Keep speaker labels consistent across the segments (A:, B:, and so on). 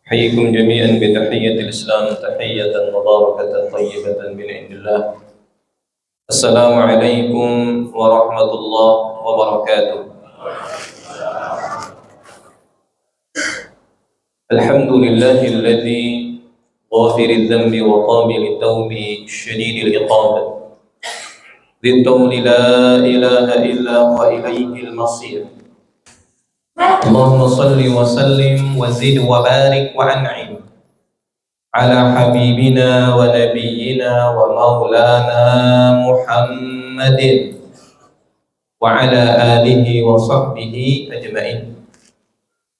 A: أحييكم جميعا بتحية الإسلام تحية مباركة طيبة من عند الله. السلام عليكم ورحمة الله وبركاته. الحمد لله الذي غافر الذنب وقابل التوب شديد العقاب ذي الطول لا إله إلا هو إليه المصير. اللهم صل وسلم وزد وبارك وأنعم على حبيبنا ونبينا ومولانا محمد وعلى آله وصحبه أجمعين.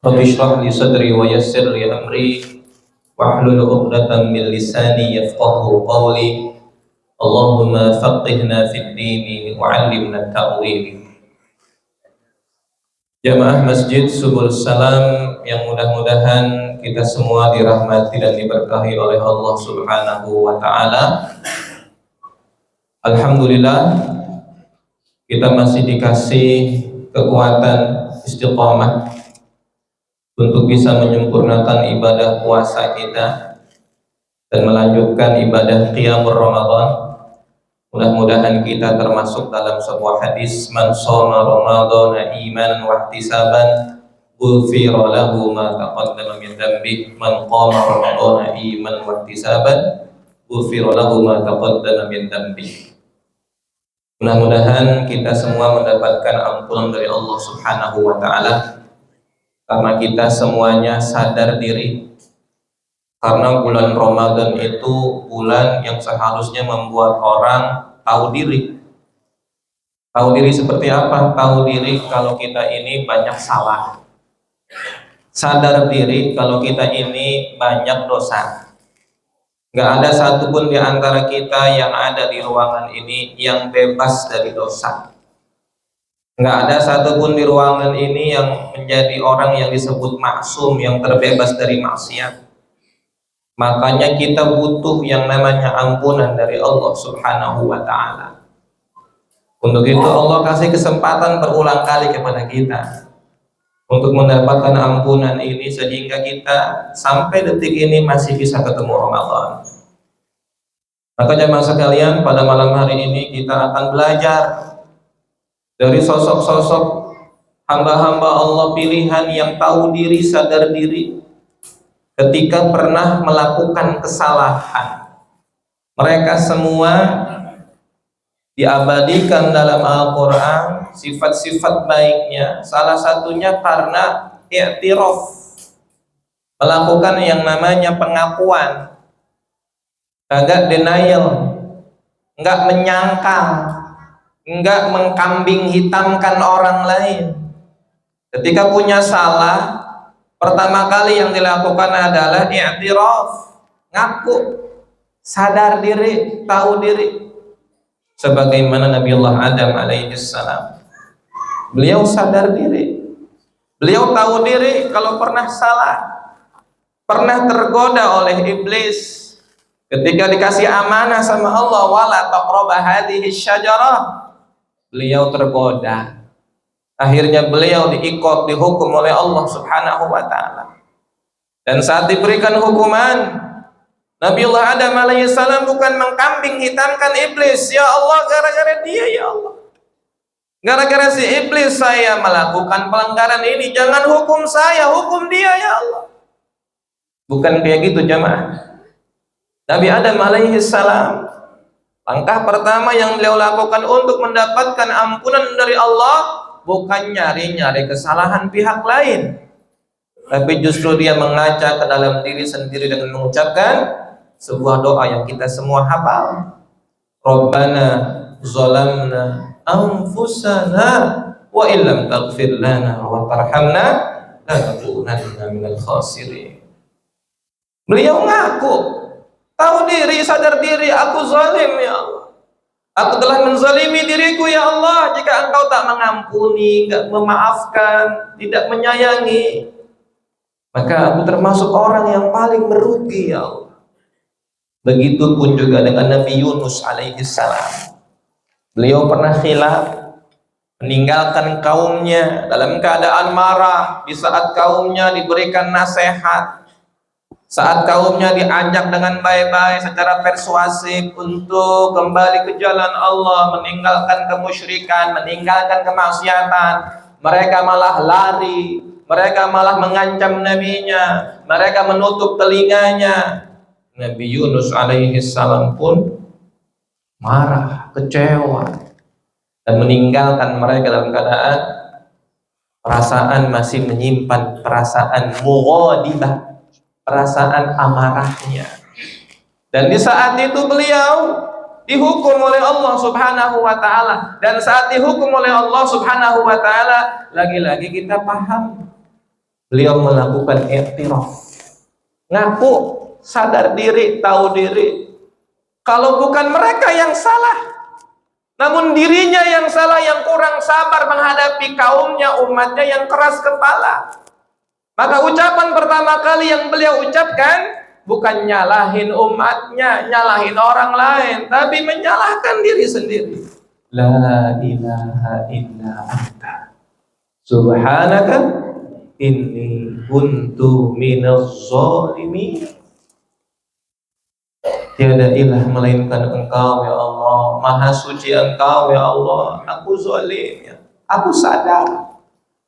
A: رب اشرح لي صدري ويسر لي أمري واحلل عقدة من لساني يفقهوا قولي. اللهم فقهنا في الدين وعلمنا التأويل. Jamaah Masjid Subul Salam yang mudah-mudahan kita semua dirahmati dan diberkahi oleh Allah Subhanahu wa Ta'ala. Alhamdulillah, kita masih dikasih kekuatan istiqamah untuk bisa menyempurnakan ibadah puasa kita dan melanjutkan ibadah qiyamul Ramadan. Mudah-mudahan kita termasuk dalam sebuah hadis, man shoma ramadhana imanan wa ihtisaban ghufira lahu ma taqaddama min dhanbi. Man qama ramadhana imanan wa ihtisaban ghufira lahu ma taqaddama min dhanbi. Mudah-mudahan kita semua mendapatkan ampunan dari Allah Subhanahu wa Ta'ala, karena kita semuanya sadar diri. Karena bulan Ramadan itu bulan yang seharusnya membuat orang tahu diri. Tahu diri seperti apa? Tahu diri kalau kita ini banyak salah. Sadar diri kalau kita ini banyak dosa. Gak ada satupun di antara kita yang ada di ruangan ini yang bebas dari dosa. Gak ada satupun di ruangan ini yang menjadi orang yang disebut maksum, yang terbebas dari maksiat. Makanya kita butuh yang namanya ampunan dari Allah Subhanahu wa Ta'ala. Untuk itu Allah kasih kesempatan berulang kali kepada kita untuk mendapatkan ampunan ini, sehingga kita sampai detik ini masih bisa ketemu Ramadan. Maka jemaah sekalian, pada malam hari ini kita akan belajar dari sosok-sosok hamba-hamba Allah pilihan yang tahu diri, sadar diri ketika pernah melakukan kesalahan. Mereka semua diabadikan dalam Al-Quran sifat-sifat baiknya. Salah satunya karena i'tiraf, melakukan yang namanya pengakuan, agak denial, enggak menyangkal, enggak mengkambing hitamkan orang lain. Ketika punya salah, pertama kali yang dilakukan adalah i'tiraf, ngaku, sadar diri, tahu diri. Sebagaimana Nabi Allah Adam alaihissalam, beliau sadar diri, beliau tahu diri kalau pernah salah, pernah tergoda oleh iblis. Ketika dikasih amanah sama Allah, wala taqraba hadhihi syajarah, beliau tergoda. Akhirnya beliau diikot, dihukum oleh Allah Subhanahu wa Ta'ala. Dan saat diberikan hukuman, Nabiullah Adam alaihissalam bukan mengkambing hitamkan iblis. Ya Allah, gara-gara dia, ya Allah, gara-gara si iblis saya melakukan pelanggaran ini, jangan hukum saya, hukum dia ya Allah. Bukan kayak gitu jamaah. Nabi Adam alaihissalam, langkah pertama yang beliau lakukan untuk mendapatkan ampunan dari Allah bukan nyari-nyari kesalahan pihak lain, tapi justru dia mengaca ke dalam diri sendiri dengan mengucapkan sebuah doa yang kita semua hafal. Rabbana zalamna anfusana wa illam taghfir lana wa tarhamna lanakunanna minal khasirin. Beliau ngaku, tahu diri, sadar diri, aku zalim ya Allah. Aku telah menzalimi diriku ya Allah. Jika engkau tak mengampuni, tidak memaafkan, tidak menyayangi, maka aku termasuk orang yang paling merugi ya Allah. Begitupun juga dengan Nabi Yunus alaihissalam. Beliau pernah khilaf, meninggalkan kaumnya dalam keadaan marah di saat kaumnya diberikan nasihat, saat kaumnya diajak dengan baik-baik secara persuasif untuk kembali ke jalan Allah, meninggalkan kemusyrikan, meninggalkan kemaksiatan, mereka malah lari, mereka malah mengancam nabinya, mereka menutup telinganya. Nabi Yunus alaihi salam pun marah, kecewa, dan meninggalkan mereka dalam keadaan perasaan masih menyimpan perasaan mughadibah, perasaan amarahnya. Dan di saat itu beliau dihukum oleh Allah Subhanahu wa taala, dan saat dihukum oleh Allah Subhanahu wa taala, lagi-lagi kita paham beliau melakukan i'tiraf, ngaku, sadar diri, tahu diri kalau bukan mereka yang salah, namun dirinya yang salah, yang kurang sabar menghadapi kaumnya, umatnya yang keras kepala. Maka ucapan pertama kali yang beliau ucapkan bukan nyalahin umatnya, nyalahin orang lain, tapi menyalahkan diri sendiri. La ilaha illa anta subhanaka inni kuntu minaz zalimin. Tiada ilah melainkan Engkau ya Allah, maha suci Engkau ya Allah, aku zalim ya, aku sadar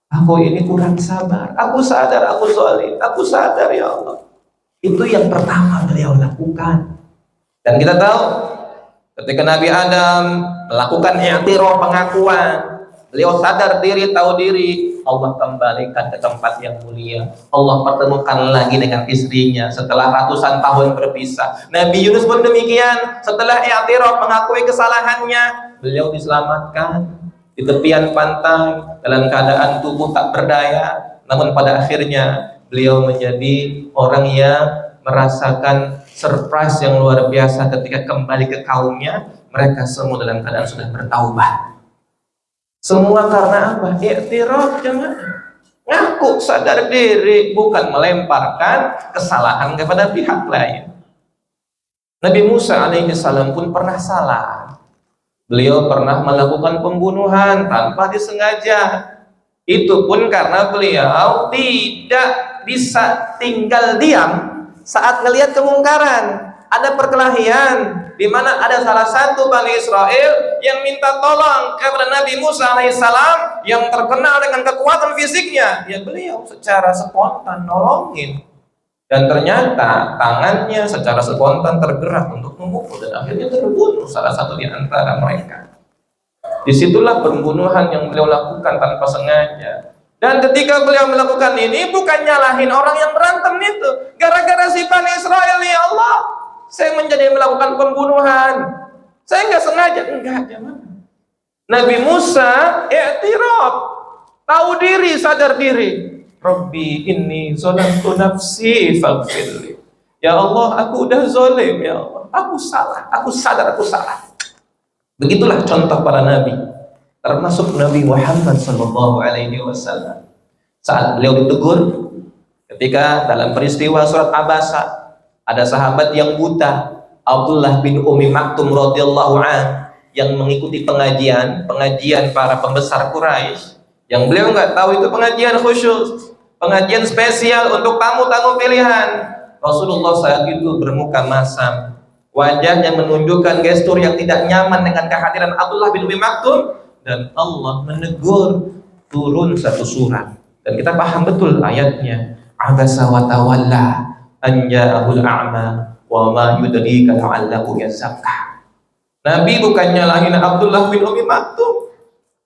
A: aku ini kurang sabar, aku sadar aku zalim, aku sadar ya Allah. Itu yang pertama beliau lakukan. Dan kita tahu ketika Nabi Adam melakukan i'tiraf, pengakuan, beliau sadar diri, tahu diri, Allah kembalikan ke tempat yang mulia. Allah pertemukan lagi dengan istrinya setelah ratusan tahun berpisah. Nabi Yunus pun demikian, setelah i'tiraf, mengakui kesalahannya, beliau diselamatkan di tepian pantai dalam keadaan tubuh tak berdaya, namun pada akhirnya beliau menjadi orang yang merasakan surprise yang luar biasa ketika kembali ke kaumnya. Mereka semua dalam keadaan sudah bertaubat. Semua karena apa? I'tiraf, jemaah. Ngaku, sadar diri, bukan melemparkan kesalahan kepada pihak lain. Nabi Musa alaihi salam pun pernah salah. Beliau pernah melakukan pembunuhan tanpa disengaja. Itu pun karena beliau tidak bisa tinggal diam saat melihat kemungkaran. Ada perkelahian di mana ada salah satu Bani Israel yang minta tolong kepada Nabi Musa alaihissalam yang terkenal dengan kekuatan fisiknya. Ya beliau secara spontan nolongin. Dan ternyata tangannya secara spontan tergerak untuk memukul dan akhirnya terbunuh salah satu di antara mereka. Disitulah pembunuhan yang beliau lakukan tanpa sengaja. Dan ketika beliau melakukan ini bukan nyalahin orang yang berantem itu. Gara-gara si Bani Israel, ya Allah, saya menjadi melakukan pembunuhan. Saya nggak sengaja, enggak jemaah. Nabi Musa i'tiraf, tahu diri, sadar diri. Rabbi inni zalamtu nafsi faghfirli. Ya Allah, aku udah zalim ya Allah. Aku salah, aku sadar aku salah. Begitulah contoh para nabi, termasuk Nabi Muhammad sallallahu alaihi wasallam. Saat beliau ditegur ketika dalam peristiwa surat Abasa, ada sahabat yang buta, Abdullah bin Ummi Maktum radhiyallahu an, yang mengikuti pengajian para pembesar Quraisy, yang beliau nggak tahu itu pengajian khusus, pengajian spesial untuk tamu-tamu pilihan. Rasulullah saat itu bermuka masam, wajahnya menunjukkan gestur yang tidak nyaman dengan kehadiran Abdullah bin Ummi Maktum, dan Allah menegur, turun satu surat, dan kita paham betul ayatnya. Abasa wa tawalla an ja'ahul a'ma wa ma yudrika la'allahu yazakka. Nabi bukan nyalahin Abdullah bin Ummi Maktum.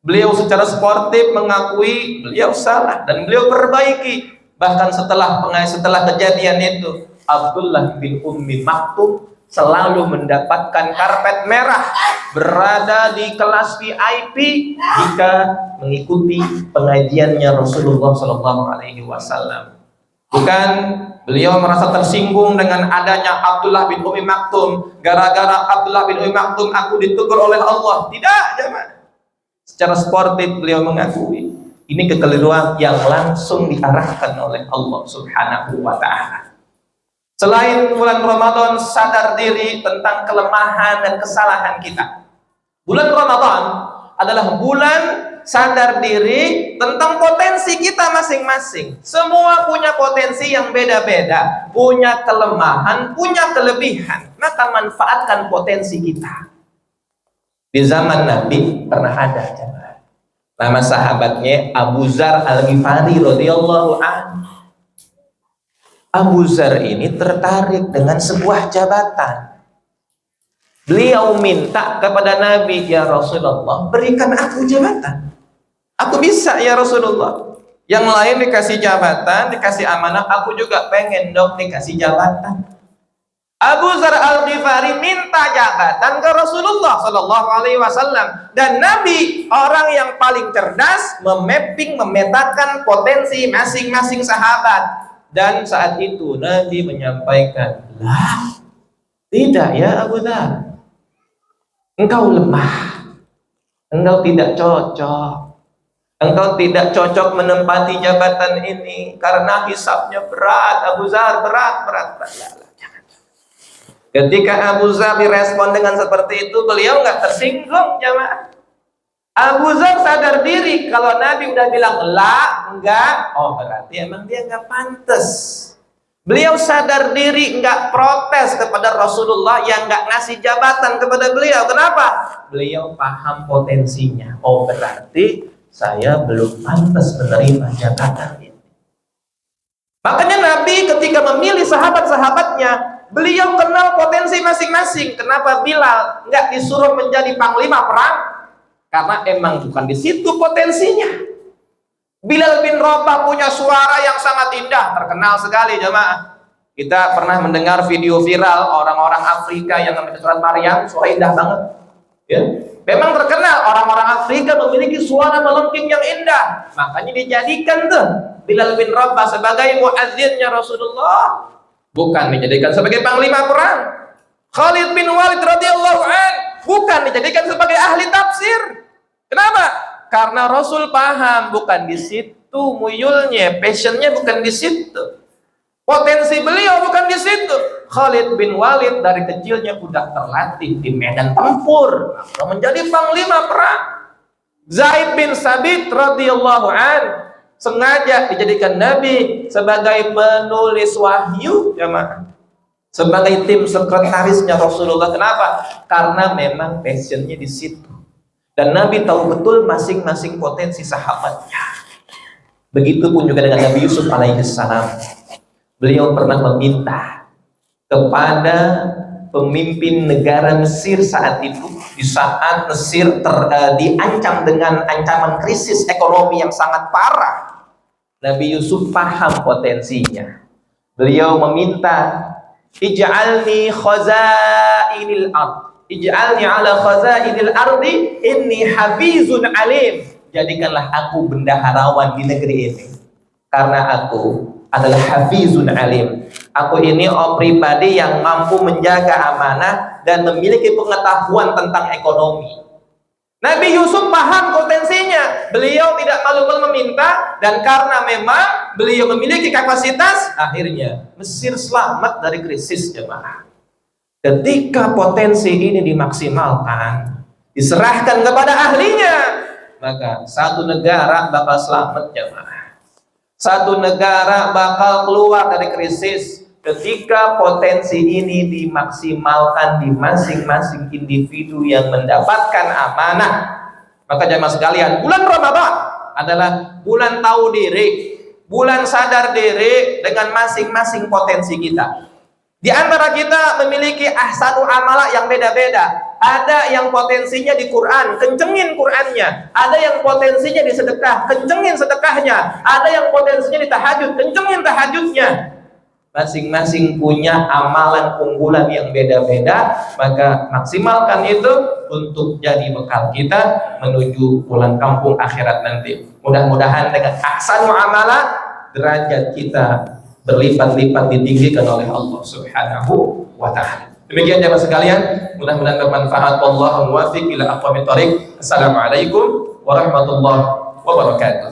A: Beliau secara sportif mengakui beliau salah dan beliau perbaiki. Bahkan setelah kejadian itu, Abdullah bin Ummi Maktum selalu mendapatkan karpet merah, berada di kelas VIP jika mengikuti pengajiannya Rasulullah SAW. Bukan beliau merasa tersinggung dengan adanya Abdullah bin Ummi Maktum, gara-gara Abdullah bin Ummi Maktum aku ditegur oleh Allah. Tidak, jemaah. Secara sportif beliau mengakui ini kekeliruan yang langsung diarahkan oleh Allah Subhanahu wa ta'ala. Selain bulan Ramadan, sadar diri tentang kelemahan dan kesalahan kita. Bulan Ramadan adalah bulan sadar diri tentang potensi kita masing-masing. Semua punya potensi yang beda-beda, punya kelemahan, punya kelebihan. Maka manfaatkan potensi kita. Di zaman Nabi pernah ada jemaah. Nama sahabatnya Abu Dzar Al-Ghifari radhiyallahu anhu. Abu Dzar ini tertarik dengan sebuah jabatan. Beliau minta kepada Nabi, ya Rasulullah, berikan aku jabatan. Aku bisa ya Rasulullah. Yang lain dikasih jabatan, dikasih amanah, aku juga pengen dong dikasih jabatan. Abu Dzar Al-Ghifari minta jabatan ke Rasulullah Shallallahu Alaihi Wasallam, dan Nabi orang yang paling cerdas memetakan potensi masing-masing sahabat. Dan saat itu Nabi menyampaikan, lah, tidak ya Abu Dzar, engkau lemah, engkau tidak cocok, engkau tidak cocok menempati jabatan ini karena hisabnya berat. Abu Dzar, berat. Ketika Abu Dzar direspon dengan seperti itu, beliau nggak tersinggung, jamaah. Abu Dzar sadar diri kalau Nabi udah bilang la, enggak, oh berarti emang dia nggak pantas. Beliau sadar diri, nggak protes kepada Rasulullah yang nggak ngasih jabatan kepada beliau. Kenapa? Beliau paham potensinya. Oh berarti saya belum pantas menerima jabatan ini. Makanya Nabi ketika memilih sahabat-sahabatnya, beliau kenal potensi masing-masing. Kenapa Bilal nggak disuruh menjadi panglima perang? Karena emang bukan di situ potensinya. Bilal bin Rabah punya suara yang sangat indah, terkenal sekali jemaah. Kita pernah mendengar video viral orang-orang Afrika yang membaca surat Maryam, suara indah banget. Ya, memang terkenal orang-orang Afrika memiliki suara melengking yang indah. Makanya dijadikan tuh Bilal bin Rabah sebagai muazzinnya Rasulullah. Bukan dijadikan sebagai panglima perang. Khalid bin Walid radhiyallahu an bukan dijadikan sebagai ahli tafsir. Kenapa? Karena Rasul paham bukan di situ muyulnya, passionnya bukan di situ. Potensi beliau bukan di situ. Khalid bin Walid dari kecilnya udah terlatih di medan tempur, menjadi panglima perang. Zaid bin Sabit radhiyallahu an sengaja dijadikan Nabi sebagai penulis wahyu, jemaah, sebagai tim sekretarisnya Rasulullah. Kenapa? Karena memang passionnya di situ. Dan Nabi tahu betul masing-masing potensi sahabatnya. Begitupun juga dengan Nabi Yusuf alaihissalam. Beliau pernah meminta kepada pemimpin negara Mesir saat itu, di saat Mesir diancam dengan ancaman krisis ekonomi yang sangat parah. Nabi Yusuf paham potensinya. Beliau meminta, ij'alni khazainil ard, ij'alni ala khazainil ardi inni hafizun alim. Jadikanlah aku bendaharawan di negeri ini, karena aku adalah hafizun alim. Aku ini orang pribadi yang mampu menjaga amanah dan memiliki pengetahuan tentang ekonomi. Nabi Yusuf paham potensinya. Beliau tidak malu-malu meminta, dan karena memang beliau memiliki kapasitas, akhirnya Mesir selamat dari krisis, jemaah. Ketika potensi ini dimaksimalkan, diserahkan kepada ahlinya, maka satu negara bakal selamat, jemaah. Satu negara bakal keluar dari krisis ketika potensi ini dimaksimalkan di masing-masing individu yang mendapatkan amanah. Maka jemaah sekalian, bulan Ramadan adalah bulan tahu diri, bulan sadar diri dengan masing-masing potensi kita. Di antara kita memiliki ahsanu amalah yang beda-beda. Ada yang potensinya di Quran, kencengin Qurannya. Ada yang potensinya di sedekah, kencengin sedekahnya. Ada yang potensinya di tahajud, kencengin tahajudnya. Masing-masing punya amalan unggulan yang beda-beda, maka maksimalkan itu untuk jadi bekal kita menuju pulang kampung akhirat nanti. Mudah-mudahan dengan ahsanu amalah derajat kita berlipat-lipat ditinggikan oleh Allah Subhanahu wa ta'ala. Demikian jemaah sekalian, mudah-mudahan bermanfaat. Wallahu muwaffiq ila aqwamit thoriq. Assalamualaikum warahmatullahi wabarakatuh.